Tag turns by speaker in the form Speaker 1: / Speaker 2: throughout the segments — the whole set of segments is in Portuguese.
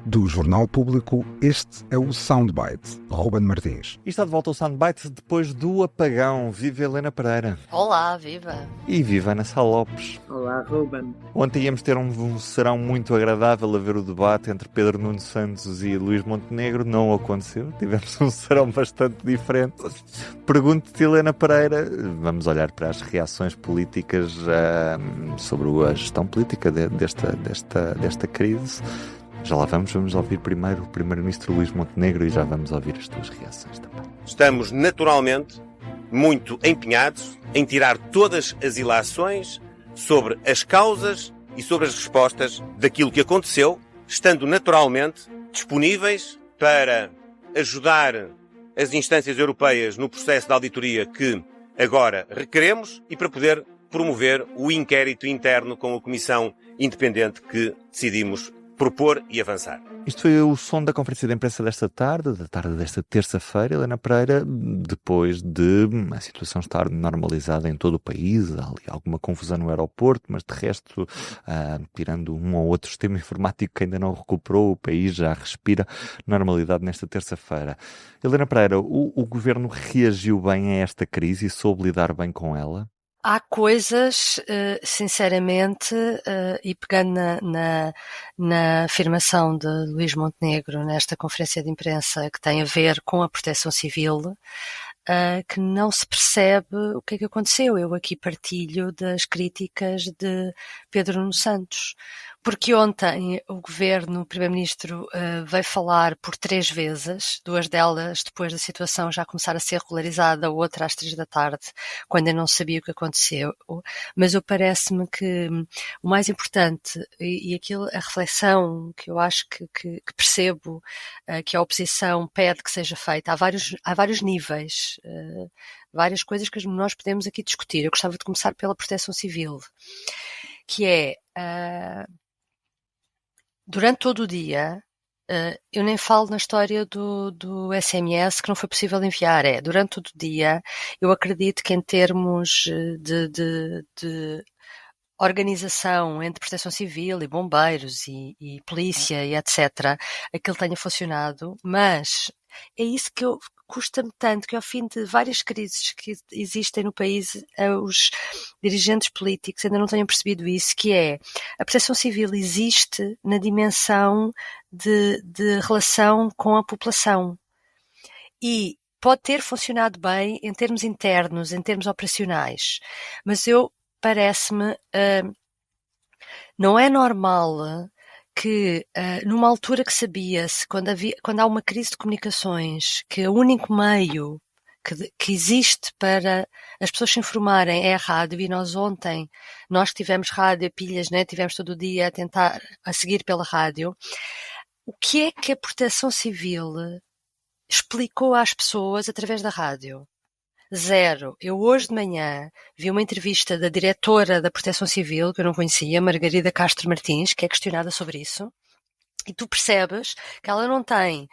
Speaker 1: Do Jornal Público, este é o Soundbite, Ruben Martins.
Speaker 2: E está de volta ao Soundbite depois do apagão. Viva Helena Pereira.
Speaker 3: Olá, viva.
Speaker 2: E viva Ana Sá Lopes.
Speaker 4: Olá, Ruben.
Speaker 2: Ontem íamos ter um serão muito agradável a ver o debate entre Pedro Nuno Santos e Luís Montenegro. Não aconteceu. Tivemos um serão bastante diferente. Pergunto-te, Helena Pereira, vamos olhar para as reações políticas sobre a gestão política desta crise. Já lá vamos ouvir primeiro o Primeiro-Ministro Luís Montenegro e já vamos ouvir as tuas reações também.
Speaker 5: Estamos naturalmente muito empenhados em tirar todas as ilações sobre as causas e sobre as respostas daquilo que aconteceu, estando naturalmente disponíveis para ajudar as instâncias europeias no processo de auditoria que agora requeremos e para poder promover o inquérito interno com a Comissão Independente que decidimos propor e avançar.
Speaker 2: Isto foi o som da conferência de imprensa da tarde desta terça-feira, Helena Pereira, depois de a situação estar normalizada em todo o país. Há ali alguma confusão no aeroporto, mas de resto, tirando um ou outro sistema informático que ainda não recuperou, o país já respira normalidade nesta terça-feira. Helena Pereira, o governo reagiu bem a esta crise e soube lidar bem com ela?
Speaker 3: Há coisas, sinceramente, e pegando na afirmação de Luís Montenegro nesta conferência de imprensa que tem a ver com a proteção civil, que não se percebe o que é que aconteceu. Eu aqui partilho das críticas de Pedro Nuno Santos, porque ontem o governo, o primeiro-ministro, veio falar por 3 vezes, 2 delas depois da situação já começar a ser regularizada, outra às 3 da tarde, quando eu não sabia o que aconteceu. Mas parece-me que o mais importante, e aquilo, a reflexão que eu acho que percebo, que a oposição pede que seja feita, há vários níveis, várias coisas que nós podemos aqui discutir. Eu gostava de começar pela proteção civil, que é... Durante todo o dia, eu nem falo na história do SMS que não foi possível enviar. Durante todo o dia, eu acredito que em termos de organização entre proteção civil e bombeiros e polícia e etc., aquilo tenha funcionado, mas é isso que custa-me tanto, que ao fim de várias crises que existem no país, os dirigentes políticos ainda não tenham percebido isso, que é a proteção civil existe na dimensão de relação com a população e pode ter funcionado bem em termos internos, em termos operacionais, mas parece-me, não é normal que numa altura que sabia-se, quando há uma crise de comunicações, que o único meio que existe para as pessoas se informarem é a rádio, e nós que tivemos rádio, pilhas, né, tivemos todo o dia a seguir pela rádio, o que é que a Proteção Civil explicou às pessoas através da rádio? Zero. Eu hoje de manhã vi uma entrevista da diretora da Proteção Civil, que eu não conhecia, Margarida Castro Martins, que é questionada sobre isso, e tu percebes que ela não tem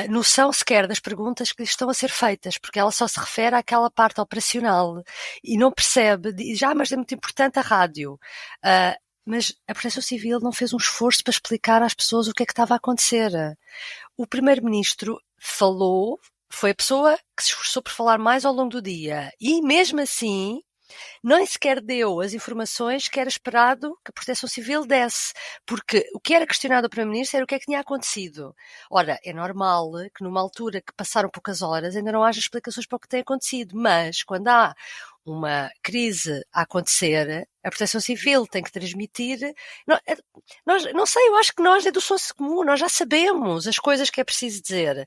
Speaker 3: noção sequer das perguntas que lhe estão a ser feitas, porque ela só se refere àquela parte operacional e não percebe, mas é muito importante a rádio. Mas a Proteção Civil não fez um esforço para explicar às pessoas o que é que estava a acontecer. O Primeiro-Ministro foi a pessoa que se esforçou por falar mais ao longo do dia e, mesmo assim, nem sequer deu as informações que era esperado que a Proteção Civil desse, porque o que era questionado ao Primeiro-Ministro era o que é que tinha acontecido. Ora, é normal que numa altura que passaram poucas horas ainda não haja explicações para o que tem acontecido, mas quando há uma crise a acontecer, a Proteção Civil tem que transmitir... Não sei, eu acho que nós é do senso comum, nós já sabemos as coisas que é preciso dizer.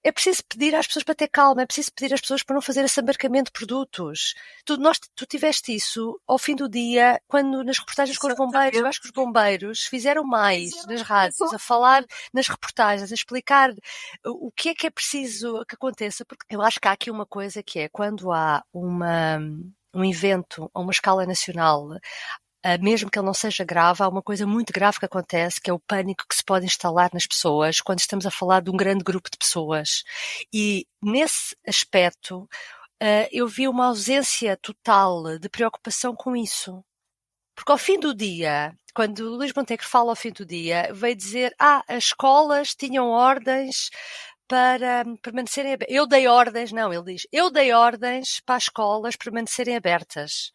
Speaker 3: É preciso pedir às pessoas para ter calma, é preciso pedir às pessoas para não fazer esse embarcamento de produtos. Tu tiveste isso ao fim do dia, quando nas reportagens com os bombeiros. Eu acho que os bombeiros fizeram mais nas rádios, a falar nas reportagens, a explicar o que é preciso que aconteça, porque eu acho que há aqui uma coisa que é, quando há um evento a uma escala nacional, mesmo que ele não seja grave, há uma coisa muito grave que acontece, que é o pânico que se pode instalar nas pessoas quando estamos a falar de um grande grupo de pessoas. E nesse aspecto, eu vi uma ausência total de preocupação com isso. Porque ao fim do dia, quando o Luís Montenegro fala ao fim do dia, veio dizer, as escolas tinham ordens para permanecerem abertas. Eu dei ordens para as escolas permanecerem abertas.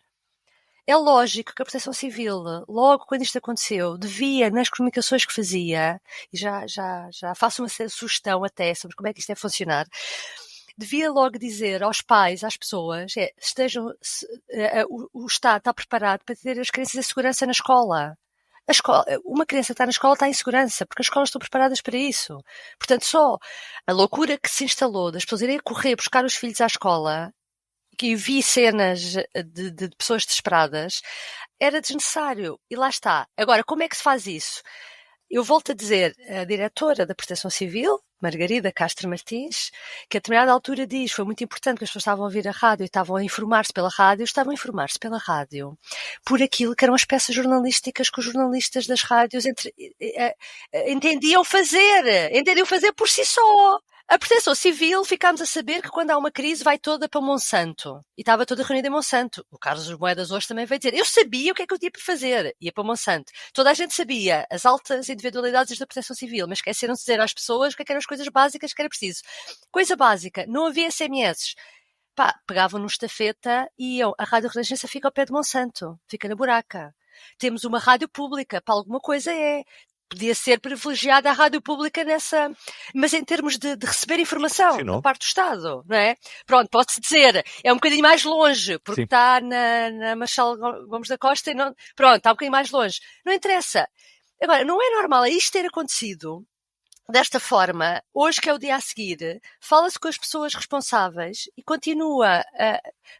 Speaker 3: É lógico que a Proteção Civil, logo quando isto aconteceu, devia, nas comunicações que fazia, e já faço uma sugestão até sobre como é que isto deve funcionar, devia logo dizer aos pais, às pessoas, o Estado está preparado para ter as crianças em segurança na escola. Uma criança que está na escola está em segurança, porque as escolas estão preparadas para isso. Portanto, só a loucura que se instalou das pessoas irem correr buscar os filhos à escola, que vi cenas de pessoas desesperadas, era desnecessário. E lá está. Agora, como é que se faz isso? Eu volto a dizer, a diretora da Proteção Civil, Margarida Castro Martins, que a determinada altura diz, foi muito importante que as pessoas estavam a ouvir a rádio e estavam a informar-se pela rádio, por aquilo que eram as peças jornalísticas que os jornalistas das rádios entendiam fazer por si só. A Proteção Civil, ficámos a saber que quando há uma crise vai toda para Monsanto. E estava toda reunida em Monsanto. O Carlos Moedas hoje também veio dizer, eu sabia o que é que eu tinha para fazer. Ia para Monsanto. Toda a gente sabia as altas individualidades da Proteção Civil, mas esqueceram de dizer às pessoas o que eram as coisas básicas que era preciso. Coisa básica, não havia SMS. Pegavam no estafeta e iam. A Rádio Renascença fica ao pé de Monsanto. Fica na buraca. Temos uma rádio pública, para alguma coisa é. Podia ser privilegiada a rádio pública nessa, mas em termos de receber informação da parte do Estado, não é? Pronto, pode-se dizer, é um bocadinho mais longe, porque está na Marshal Gomes da Costa e não, pronto, está um bocadinho mais longe. Não interessa. Agora, não é normal isto ter acontecido desta forma, hoje que é o dia a seguir, fala-se com as pessoas responsáveis e continua,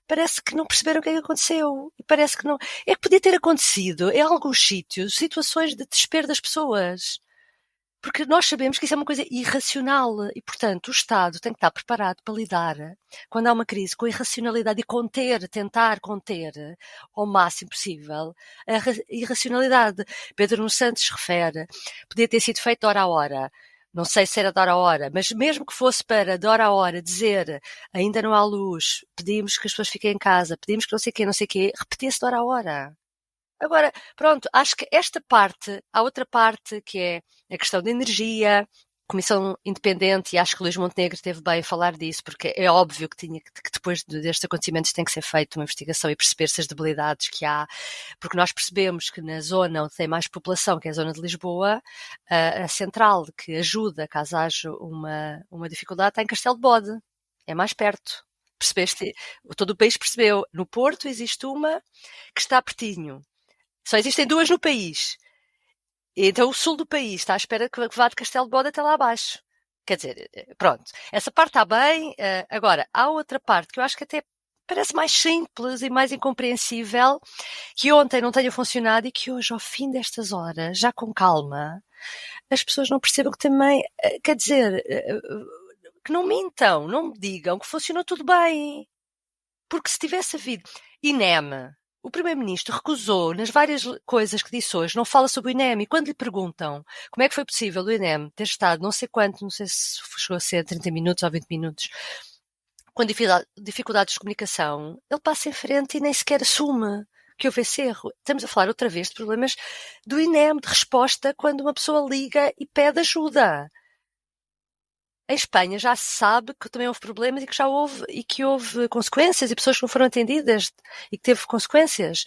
Speaker 3: parece que não perceberam o que é que aconteceu. E parece que não. É que podia ter acontecido em alguns sítios, situações de desespero das pessoas. Porque nós sabemos que isso é uma coisa irracional e, portanto, o Estado tem que estar preparado para lidar, quando há uma crise, com a irracionalidade e tentar conter ao máximo possível a irracionalidade. Pedro Nuno Santos refere, podia ter sido feito de hora a hora. Não sei se era de hora a hora, mas mesmo que fosse para, de hora a hora, dizer ainda não há luz, pedimos que as pessoas fiquem em casa, pedimos que não sei o quê, repetia-se de hora a hora. Agora, pronto, acho que esta parte, há outra parte que é a questão da energia, Comissão Independente, e acho que Luís Montenegro teve bem a falar disso, porque é óbvio que depois destes acontecimentos tem que ser feita uma investigação e perceber-se as debilidades que há, porque nós percebemos que na zona onde tem mais população, que é a zona de Lisboa, a central que ajuda caso haja uma dificuldade está em Castelo de Bode, é mais perto. Percebeste? Todo o país percebeu. No Porto existe uma que está pertinho. Só existem duas no país. Então o sul do país está à espera que vá de Castelo de Bode até lá abaixo. Quer dizer, pronto. Essa parte está bem. Agora, há outra parte que eu acho que até parece mais simples e mais incompreensível, que ontem não tenha funcionado e que hoje, ao fim destas horas, já com calma, as pessoas não percebam que também, quer dizer, que não mintam, não me digam que funcionou tudo bem. Porque se tivesse havido INEM, o Primeiro-Ministro recusou, nas várias coisas que disse hoje, não fala sobre o INEM, e quando lhe perguntam como é que foi possível o INEM ter estado não sei quanto, não sei se chegou a ser 30 minutos ou 20 minutos, com dificuldades de comunicação, ele passa em frente e nem sequer assume que houve esse erro. Estamos a falar outra vez de problemas do INEM, de resposta quando uma pessoa liga e pede ajuda. Em Espanha já se sabe que também houve problemas e que houve consequências e pessoas que não foram atendidas e que teve consequências.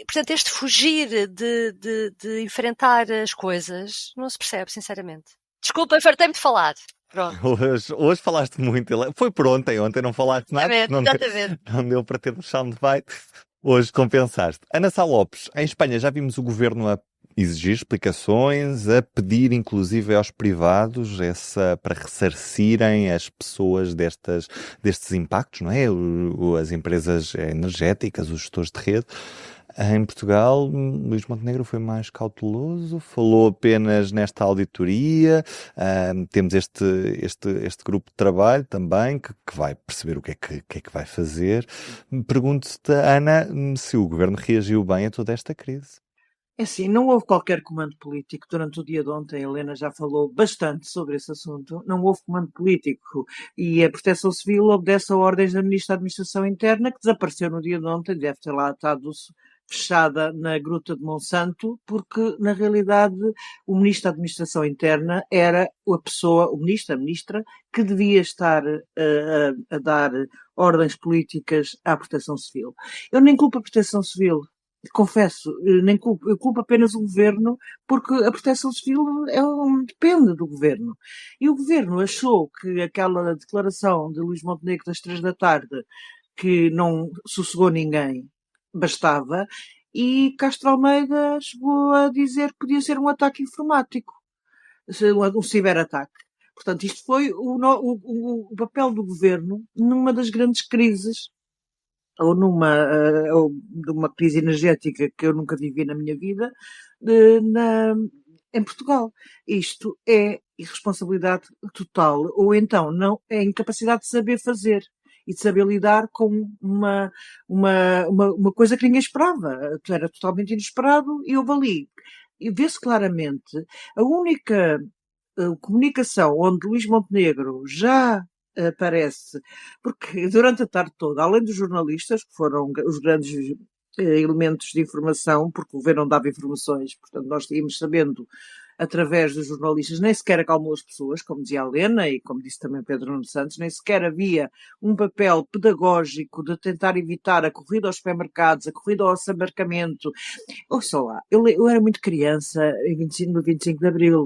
Speaker 3: Portanto, este fugir de enfrentar as coisas não se percebe, sinceramente. Desculpa, fartei-me de falar. Pronto.
Speaker 2: Hoje falaste muito. Foi por ontem não falaste nada.
Speaker 3: Exatamente.
Speaker 2: Não deu para termos soundbite. Hoje compensaste. Ana Sá Lopes, em Espanha já vimos o governo a exigir explicações, a pedir inclusive aos privados para ressarcirem as pessoas destes impactos, não é? As empresas energéticas, os gestores de rede. Em Portugal, Luís Montenegro foi mais cauteloso, falou apenas nesta auditoria. Temos este grupo de trabalho também que vai perceber o que é que vai fazer. Pergunto-te, Ana, se o governo reagiu bem a toda esta crise.
Speaker 4: É assim, não houve qualquer comando político. Durante o dia de ontem, a Helena já falou bastante sobre esse assunto. Não houve comando político. E a Proteção Civil obedece a ordens da Ministra da Administração Interna, que desapareceu no dia de ontem. Deve ter lá estado fechada na Gruta de Monsanto, porque, na realidade, o Ministro da Administração Interna era a pessoa, o Ministro, a Ministra, que devia estar a dar ordens políticas à Proteção Civil. Eu nem culpo a Proteção Civil, confesso, eu culpo apenas o Governo, porque a Proteção Civil depende do Governo. E o Governo achou que aquela declaração de Luís Montenegro das 3 da tarde, que não sossegou ninguém, bastava, e Castro Almeida chegou a dizer que podia ser um ataque informático, um ciberataque. Portanto, isto foi o papel do Governo numa das grandes crises, ou numa crise energética que eu nunca vivi na minha vida, em Portugal. Isto é irresponsabilidade total, ou então não é incapacidade de saber fazer e de saber lidar com uma coisa que ninguém esperava. Era totalmente inesperado e houve ali. E vê-se claramente a única comunicação onde Luís Montenegro já aparece, porque durante a tarde toda, além dos jornalistas, que foram os grandes elementos de informação, porque o governo não dava informações, portanto nós íamos sabendo através dos jornalistas, nem sequer acalmou as pessoas, como dizia a Helena e como disse também Pedro Nuno Santos, nem sequer havia um papel pedagógico de tentar evitar a corrida aos supermercados, a corrida ao assambarcamento. Ouça lá, eu era muito criança no 25 de Abril,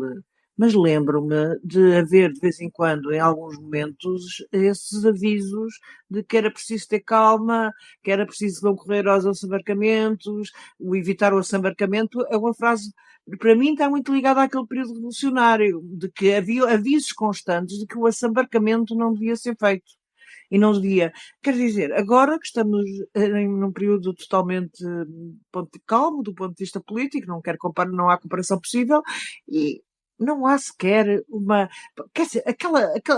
Speaker 4: mas lembro-me de haver de vez em quando, em alguns momentos, esses avisos de que era preciso ter calma, que era preciso não correr aos assambarcamentos, o evitar o assambarcamento. É uma frase, para mim, está muito ligada àquele período revolucionário, de que havia avisos constantes de que o assambarcamento não devia ser feito. E não devia. Quer dizer, agora que estamos num período totalmente calmo do ponto de vista político, não há comparação possível, e não há sequer uma... Quer dizer,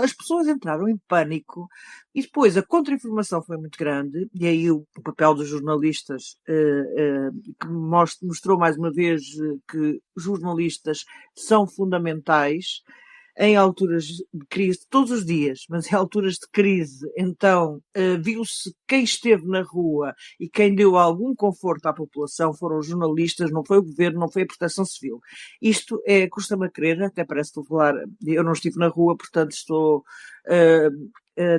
Speaker 4: as pessoas entraram em pânico e depois a contra-informação foi muito grande, e aí o papel dos jornalistas que mostrou mais uma vez que jornalistas são fundamentais em alturas de crise, todos os dias, mas em alturas de crise, então viu-se quem esteve na rua e quem deu algum conforto à população foram os jornalistas, não foi o governo, não foi a Proteção Civil. Isto custa-me a crer, até parece que estou a falar, eu não estive na rua, portanto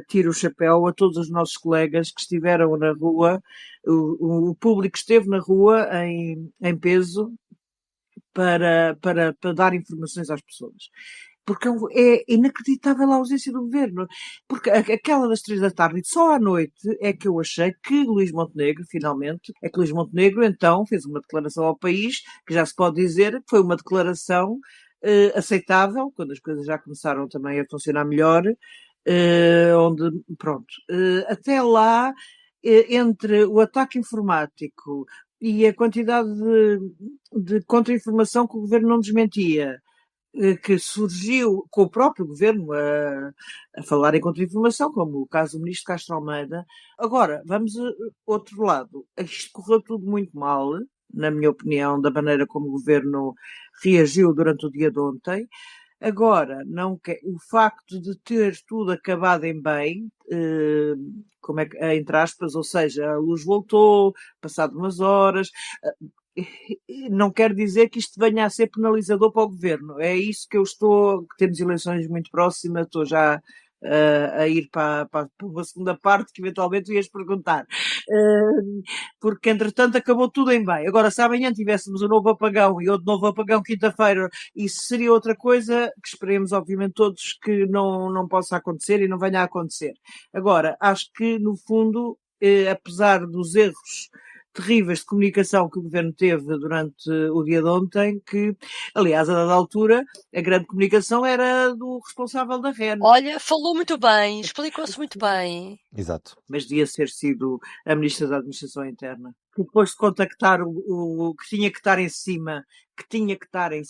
Speaker 4: tiro o chapéu a todos os nossos colegas que estiveram na rua, o público esteve na rua em peso para dar informações às pessoas. Porque é inacreditável a ausência do governo. Porque aquela das 3 da tarde, só à noite, é que eu achei que Luís Montenegro, finalmente, então, fez uma declaração ao país, que já se pode dizer que foi uma declaração aceitável, quando as coisas já começaram também a funcionar melhor, até lá, entre o ataque informático e a quantidade de contra-informação que o governo não desmentia, que surgiu com o próprio governo a falar em contra-informação, como o caso do ministro Castro Almeida. Agora, vamos a outro lado. Isto correu tudo muito mal, na minha opinião, da maneira como o governo reagiu durante o dia de ontem. Agora, o facto de ter tudo acabado em bem, entre aspas, ou seja, a luz voltou, passado umas horas, não quer dizer que isto venha a ser penalizador para o governo. É isso que temos eleições muito próximas, estou já a ir para uma segunda parte que eventualmente ias perguntar. Porque, entretanto, acabou tudo em bem. Agora, se amanhã tivéssemos um novo apagão e outro novo apagão quinta-feira, isso seria outra coisa que esperemos, obviamente, todos que não possa acontecer e não venha a acontecer. Agora, acho que, no fundo, apesar dos erros terríveis de comunicação que o governo teve durante o dia de ontem, que, aliás, a dada altura, a grande comunicação era do responsável da REN.
Speaker 3: Olha, falou muito bem, explicou-se muito bem.
Speaker 2: Exato.
Speaker 4: Mas devia ter sido a Ministra da Administração Interna. Que depois de contactar o que tinha que estar em cima,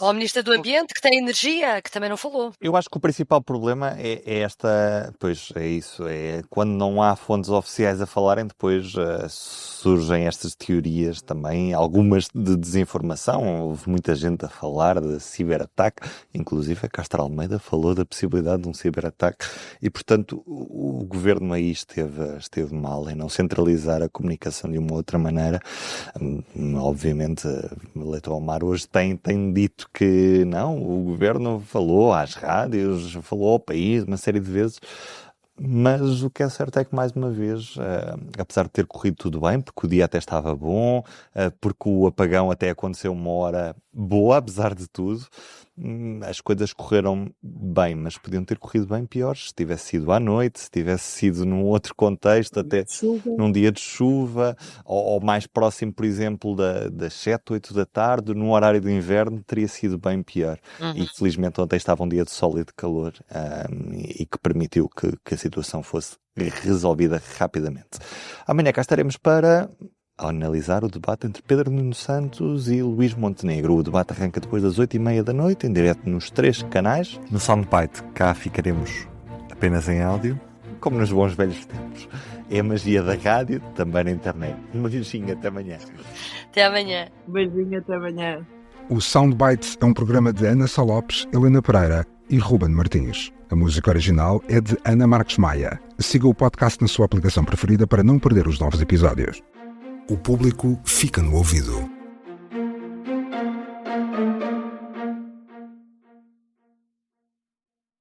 Speaker 3: Ou a Ministra do Ambiente, que tem energia, que também não falou.
Speaker 2: Eu acho que o principal problema é quando não há fontes oficiais a falarem, depois surgem estas teorias também, algumas de desinformação. Houve muita gente a falar de ciberataque, inclusive a Castro Almeida falou da possibilidade de um ciberataque e, portanto, o governo aí esteve mal em não centralizar a comunicação de uma outra maneira agora. Obviamente, Leitão Omar hoje tem dito que não, o governo falou às rádios, falou ao país uma série de vezes. Mas o que é certo é que, mais uma vez, apesar de ter corrido tudo bem, porque o dia até estava bom, porque o apagão até aconteceu uma hora boa, apesar de tudo, as coisas correram bem, mas podiam ter corrido bem piores se tivesse sido à noite, se tivesse sido num outro contexto, até num dia de chuva, ou mais próximo, por exemplo, das 7, 8 da tarde, num horário de inverno, teria sido bem pior. E felizmente ontem estava um dia de sol e de calor, e que permitiu que a situação fosse resolvida rapidamente. Amanhã cá estaremos para analisar o debate entre Pedro Nuno Santos e Luís Montenegro. O debate arranca depois das 8h30 da noite, em direto nos 3 canais. No Soundbite, cá ficaremos apenas em áudio, como nos bons velhos tempos. É a magia da rádio, também na internet. Um beijinho, até amanhã.
Speaker 3: Até amanhã.
Speaker 4: Beijinho, até amanhã.
Speaker 1: O Soundbites é um programa de Ana Sá Lopes, Helena Pereira e Ruben Martins. A música original é de Ana Marques Maia. Siga o podcast na sua aplicação preferida para não perder os novos episódios. O público fica no ouvido.